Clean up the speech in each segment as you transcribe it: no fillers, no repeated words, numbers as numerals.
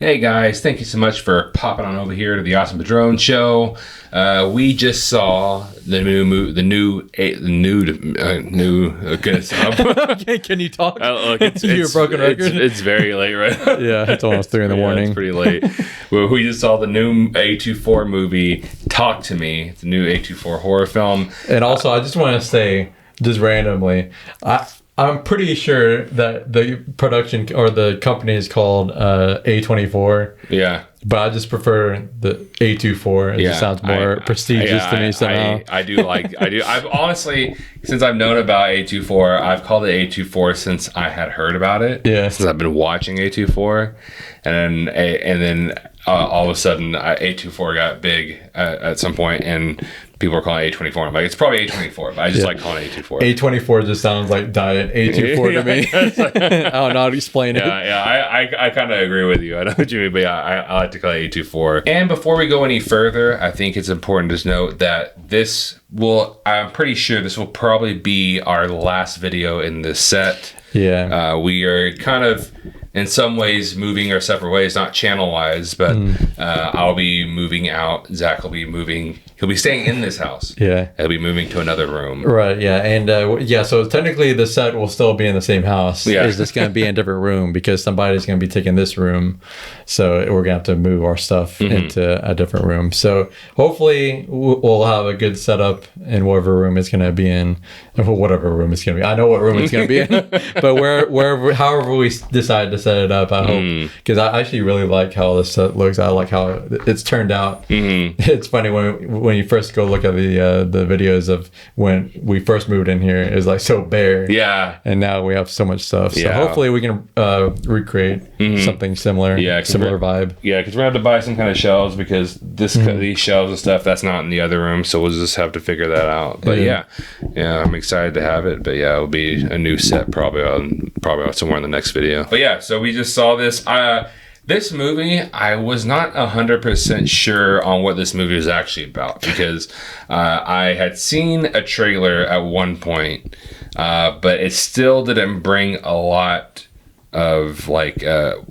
Hey guys, thank you so much for popping on over here to the Awesome Padron Show. We just saw the new goodness. Can you talk? Look, You're a broken record. It's very late right now. Yeah, it's almost 3 in the morning. It's pretty late. Well, we just saw the new A24 movie, Talk to Me, the new A24 horror film. And also, I just want to say, just randomly, I'm pretty sure that the production or the company is called A24. Yeah. But I just prefer the A24. It just sounds more prestigious to me somehow. I do. I've honestly, since I've known about A24, I've called it A24 since I had heard about it. Yeah. Since I've been watching A24. And then all of a sudden, A24 got big at some point, and people are calling it A24. I'm like, it's probably A24, but I just like calling it A24. A24 just sounds like diet A24 to me. I don't know how to explain it. Yeah, I kind of agree with you. I know what you mean, but yeah, I like to call it A24. And before we go any further, I think it's important to note that I'm pretty sure this will probably be our last video in this set. Yeah. We are kind of, in some ways, moving our separate ways, not channel-wise, but I'll be moving out. Zach will be moving. He'll be staying in this house. Yeah. He'll be moving to another room. Right, yeah. And so technically the set will still be in the same house. Yeah. It's just going to be in a different room because somebody's going to be taking this room. So we're going to have to move our stuff into a different room. So hopefully we'll have a good setup in whatever room it's going to be in. Whatever room it's going to be. I know what room it's going to be in. But however we decide to set it up, I hope. Because I actually really like how this set looks. I like how it's turned out. It's funny when you first go look at the videos of when we first moved in here, it was like so bare. Yeah. And now we have so much stuff. So hopefully we can recreate something similar. Yeah. Similar vibe. Yeah, because we're going to have to buy some kind of shelves because these shelves and stuff, that's not in the other room. So we'll just have to figure that out. But yeah, I'm excited to have it. But yeah, it'll be a new set probably somewhere in the next video. But yeah, so we just saw this. This movie, I was not 100% sure on what this movie was actually about because I had seen a trailer at one point, but it still didn't bring a lot of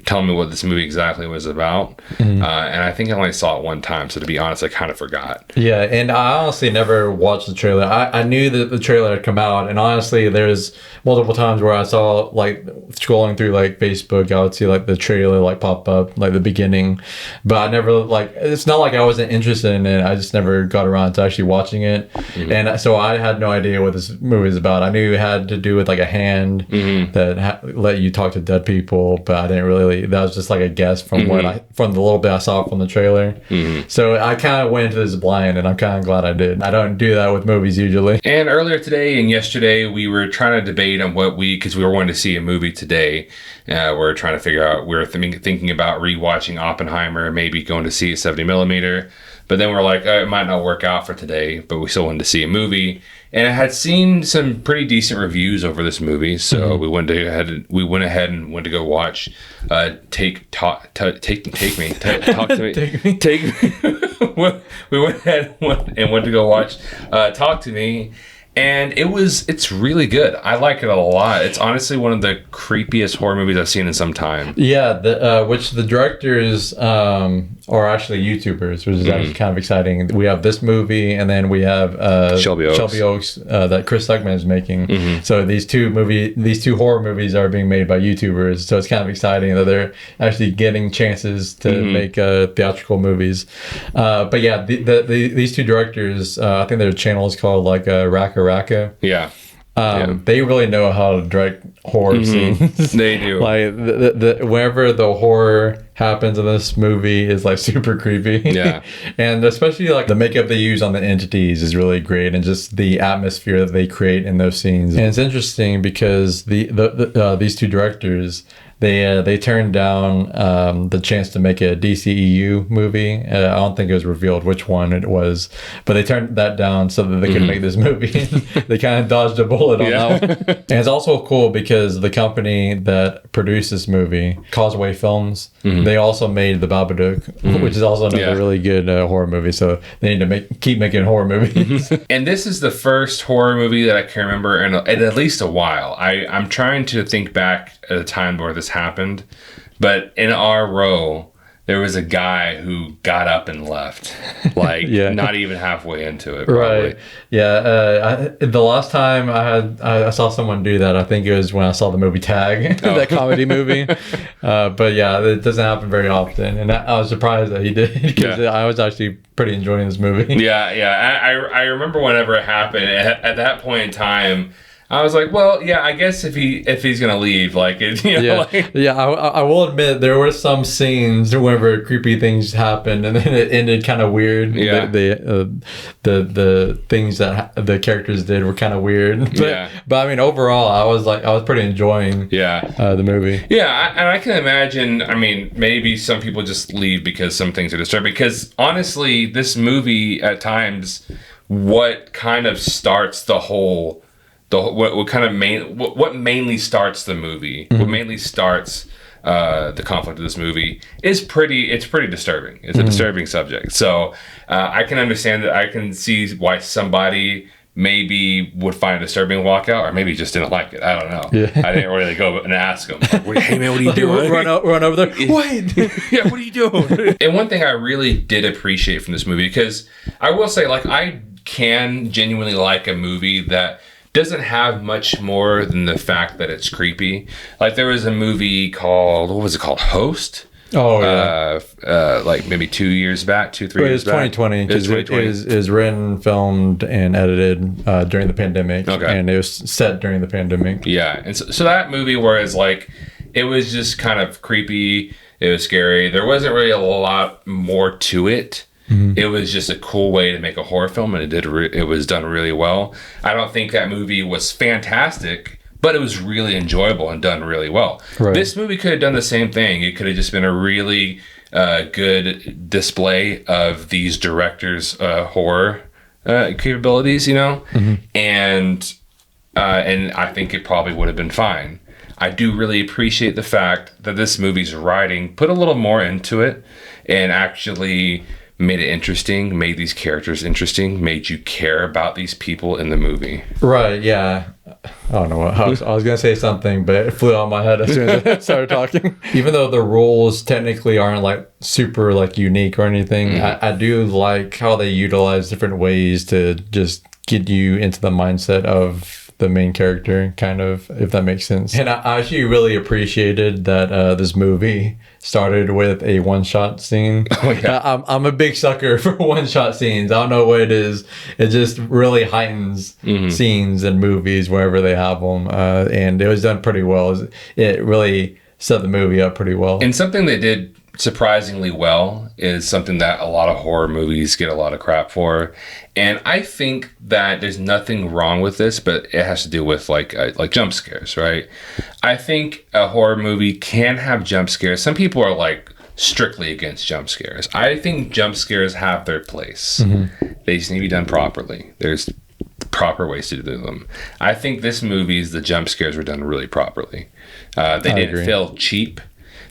telling me what this movie exactly was about. And I think I only saw it one time, so to be honest, I kind of forgot. Yeah, and I honestly never watched the trailer. I knew that the trailer had come out, and honestly there's multiple times where I saw scrolling through Facebook, I would see the trailer pop up the beginning, but I never it's not like I wasn't interested in it, I just never got around to actually watching it. And so I had no idea what this movie was about. I knew it had to do with a hand that let you talk to dead people, but I didn't really, that was just a guess from from the little bit I saw from the trailer. So I kind of went into this blind, and I'm kind of glad I did. I don't do that with movies usually. And earlier today and yesterday we were trying to debate on because we were wanting to see a movie today. We're trying to figure out, we were thinking about rewatching Oppenheimer, maybe going to see a 70 millimeter, but then we're like, it might not work out for today, but we still wanted to see a movie. And I had seen some pretty decent reviews over this movie, so we went ahead and went to go watch Take Me. We went ahead and went to go watch Talk to Me. And it's really good. I like it a lot. It's honestly one of the creepiest horror movies I've seen in some time. Yeah, which the directors are actually YouTubers, which is actually kind of exciting. We have this movie, and then we have Shelby Oaks that Chris Stuckman is making. So these two horror movies are being made by YouTubers. So it's kind of exciting that they're actually getting chances to make theatrical movies. But yeah, these two directors, I think their channel is called Raka Raka. Yeah. They really know how to direct horror scenes. They do. Whenever the horror happens in this movie is super creepy. Yeah. And especially the makeup they use on the entities is really great, and just the atmosphere that they create in those scenes. And it's interesting because these two directors, they turned down the chance to make a DCEU movie. I don't think it was revealed which one it was, but they turned that down so that they could make this movie. They kind of dodged a bullet on that one. And it's also cool because the company that produced this movie, Causeway Films, they also made The Babadook, which is also another really good horror movie. So they need to keep making horror movies. And this is the first horror movie that I can remember in at least a while. I'm trying to think back at a time where this happened, but in our row, there was a guy who got up and left, like not even halfway into it. Probably. Right. Yeah. The last time I saw someone do that, I think it was when I saw the movie Tag, that comedy movie. But yeah, it doesn't happen very often, and I was surprised that he did, because I was actually pretty enjoying this movie. Yeah. I remember whenever it happened. At that point in time, I was like, well, yeah, I guess if he's gonna leave, like, I will admit there were some scenes whenever creepy things happened, and then it ended kind of weird. Yeah. The things that the characters did were kind of weird. But I mean, overall, I was pretty enjoying. The movie. Yeah, and I can imagine. I mean, maybe some people just leave because some things are disturbing. Because honestly, this movie at times, what kind of starts the whole. What mainly starts the movie, what mainly starts the conflict of this movie is pretty disturbing. It's a disturbing subject. So I can understand that. I can see why somebody maybe would find it disturbing and walk out, or maybe just didn't like it. I don't know. I didn't really go and ask them, hey man, what are you doing? Run over there. Wait. Yeah, what are you doing? And one thing I really did appreciate from this movie, because I will say, like, I can genuinely like a movie that doesn't have much more than the fact that it's creepy. Like, there was a movie called, what was it called? Host? Oh, yeah. Like maybe 2 years back, 2-3 years back. 2020. It is written, filmed, and edited during the pandemic. Okay. And it was set during the pandemic. Yeah. And so that movie, whereas, like, it was just kind of creepy, it was scary, there wasn't really a lot more to it. It was just a cool way to make a horror film, and it was done really well. I don't think that movie was fantastic, but it was really enjoyable and done really well. Right. This movie could have done the same thing. It could have just been a really good display of these directors' horror capabilities, and I think it probably would have been fine. I do really appreciate the fact that this movie's writing put a little more into it and actually made it interesting, made these characters interesting, made you care about these people in the movie. Right, yeah. I don't know what I was going to say something, but it flew out my head as soon as I started talking. Even though the rules technically aren't like super like unique or anything, I do like how they utilize different ways to just get you into the mindset of the main character, kind of, if that makes sense. And I actually really appreciated that this movie started with a one-shot scene. Oh, yeah. I'm a big sucker for one-shot scenes. I don't know what it is. It just really heightens scenes in movies wherever they have them. And it was done pretty well. It really set the movie up pretty well. And something they did surprisingly well is something that a lot of horror movies get a lot of crap for, and I think that there's nothing wrong with this, but it has to do with like jump scares, right? I think a horror movie can have jump scares. Some people are like strictly against jump scares. I think jump scares have their place. They just need to be done properly. There's proper ways to do them. I think this movie's the jump scares were done really properly. They didn't feel cheap.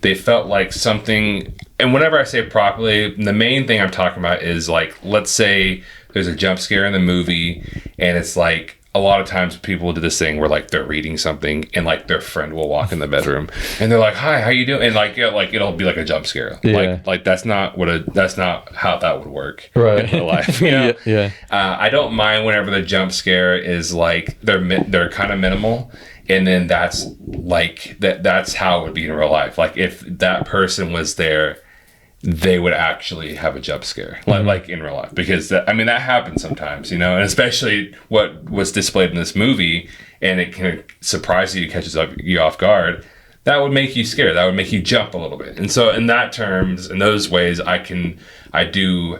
They felt like something, and whenever I say properly, the main thing I'm talking about is, like, let's say there's a jump scare in the movie, and it's like, a lot of times people do this thing where, like, they're reading something, and, like, their friend will walk in the bedroom, and they're like, "Hi, how you doing?" And, like, it'll be like a jump scare. Yeah. Like that's not how that would work in real life. I don't mind whenever the jump scare is like they're kind of minimal. And then that's like that's how it would be in real life. Like, if that person was there, they would actually have a jump scare, like in real life, because that happens sometimes, and especially what was displayed in this movie, and it can surprise you, catches you off guard. That would make you scared. That would make you jump a little bit. And so, in those ways, I do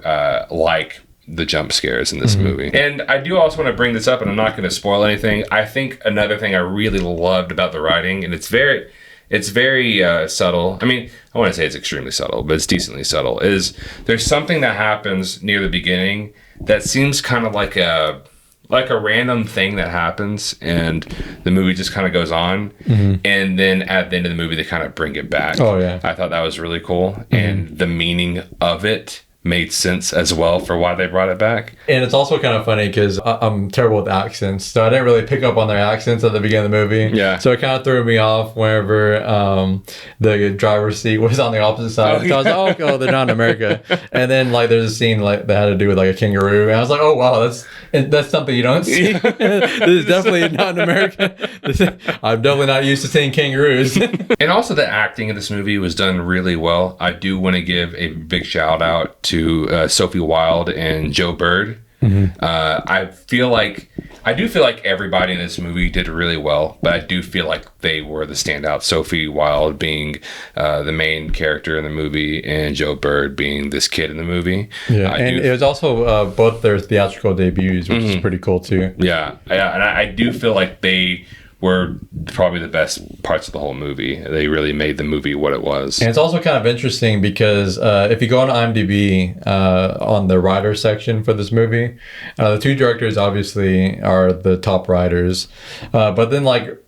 like the jump scares in this movie. And I do also want to bring this up, and I'm not going to spoil anything. I think another thing I really loved about the writing, and it's very subtle. I mean, I want to say it's extremely subtle, but it's decently subtle, is there's something that happens near the beginning that seems kind of like a random thing that happens, and the movie just kind of goes on, and then at the end of the movie they kind of bring it back. Oh yeah, I thought that was really cool, and the meaning of it made sense as well for why they brought it back. And it's also kind of funny because I'm terrible with accents, so I didn't really pick up on their accents at the beginning of the movie. Yeah. So it kind of threw me off whenever the driver's seat was on the opposite side. So I was like, oh, they're not in America. And then like there's a scene like that had to do with like a kangaroo, and I was like, oh wow, that's something you don't see. This is definitely not in America. I'm definitely not used to seeing kangaroos. And also the acting in this movie was done really well. I do want to give a big shout out to Sophie Wilde and Joe Bird. Mm-hmm. I do feel like everybody in this movie did really well, but I do feel like they were the standout. Sophie Wilde being the main character in the movie, and Joe Bird being this kid in the movie. Yeah, it was also both their theatrical debuts, which is pretty cool too. Yeah, and I do feel like they were probably the best parts of the whole movie. They really made the movie what it was. And it's also kind of interesting because if you go on IMDb on the writer section for this movie, the two directors obviously are the top writers, but then like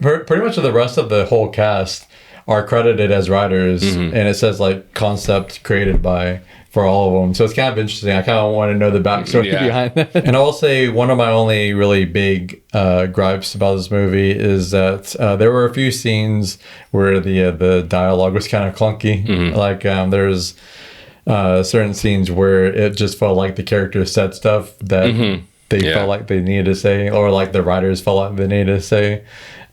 pretty much the rest of the whole cast are credited as writers, and it says like concept created by for all of them. So it's kind of interesting. I kind of want to know the backstory behind that. And I will say one of my only really big gripes about this movie is that there were a few scenes where the dialogue was kind of clunky. Like there's certain scenes where it just felt like the characters said stuff that they felt like they needed to say, or like the writers felt like they needed to say,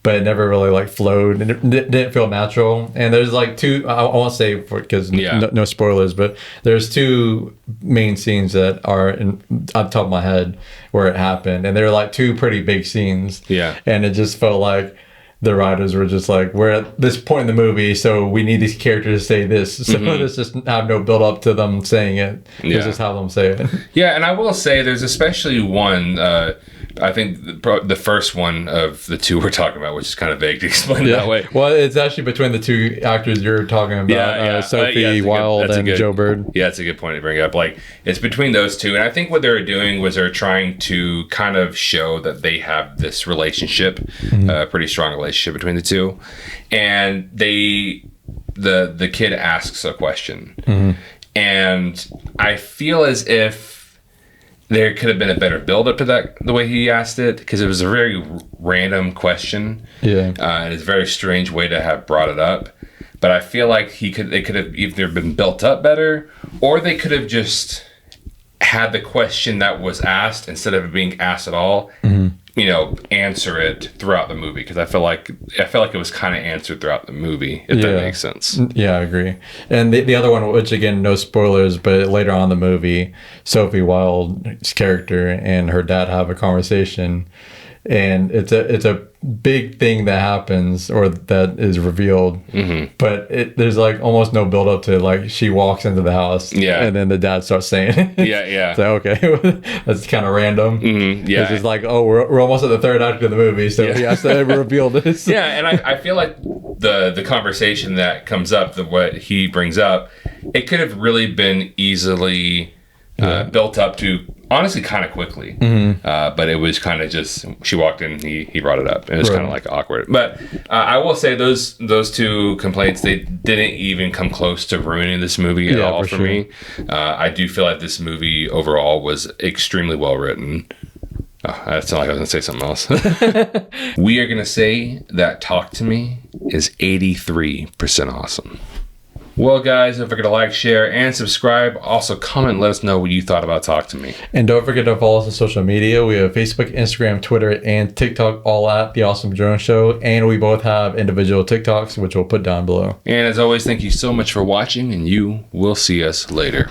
but it never really like flowed, and it didn't feel natural. And there's like two, I won't say because no spoilers, but there's two main scenes that are on top of my head where it happened, and they're like two pretty big scenes. Yeah, and it just felt like the writers were just like, we're at this point in the movie, so we need these characters to say this. So let's just have no build up to them saying it. Let's just have them say it. Yeah, and I will say there's especially one, I think the first one of the two we're talking about, which is kind of vague to explain it that way. Well, it's actually between the two actors you're talking about, Sophie Wilde and Joe Bird. Yeah, that's a good point to bring up. Like, it's between those two, and I think what they were doing was they're trying to kind of show that they have this relationship, a pretty strong relationship between the two, and the kid asks a question, and I feel as if there could have been a better build-up to that, the way he asked it, because it was a very random question. Yeah. And it's a very strange way to have brought it up. But I feel like they could have either been built up better, or they could have just had the question that was asked, instead of it being asked at all, answer it throughout the movie. Because I feel like it was kind of answered throughout the movie, if that makes sense. Yeah, I agree. And the other one, which again, no spoilers, but later on in the movie, Sophie Wilde's character and her dad have a conversation, and it's a big thing that happens, or that is revealed, but there's like almost no build up to it. Like, she walks into the house, and then the dad starts saying it. So okay, that's kind of random. It's just like, oh, we're almost at the third act of the movie, so he has to reveal this. And I feel like the conversation that comes up, what he brings up, it could have really been easily built up to, honestly, kind of quickly, but it was kind of just, she walked in, he brought it up, and it was kind of like awkward. But I will say those two complaints, they didn't even come close to ruining this movie at all for me. I do feel like this movie overall was extremely well written. That's not like I was going to say something else. We are going to say that Talk to Me is 83% awesome. Well, guys, don't forget to like, share, and subscribe. Also, comment and let us know what you thought about Talk to Me. And don't forget to follow us on social media. We have Facebook, Instagram, Twitter, and TikTok, all at The Awesome Drone Show. And we both have individual TikToks, which we'll put down below. And as always, thank you so much for watching, and you will see us later.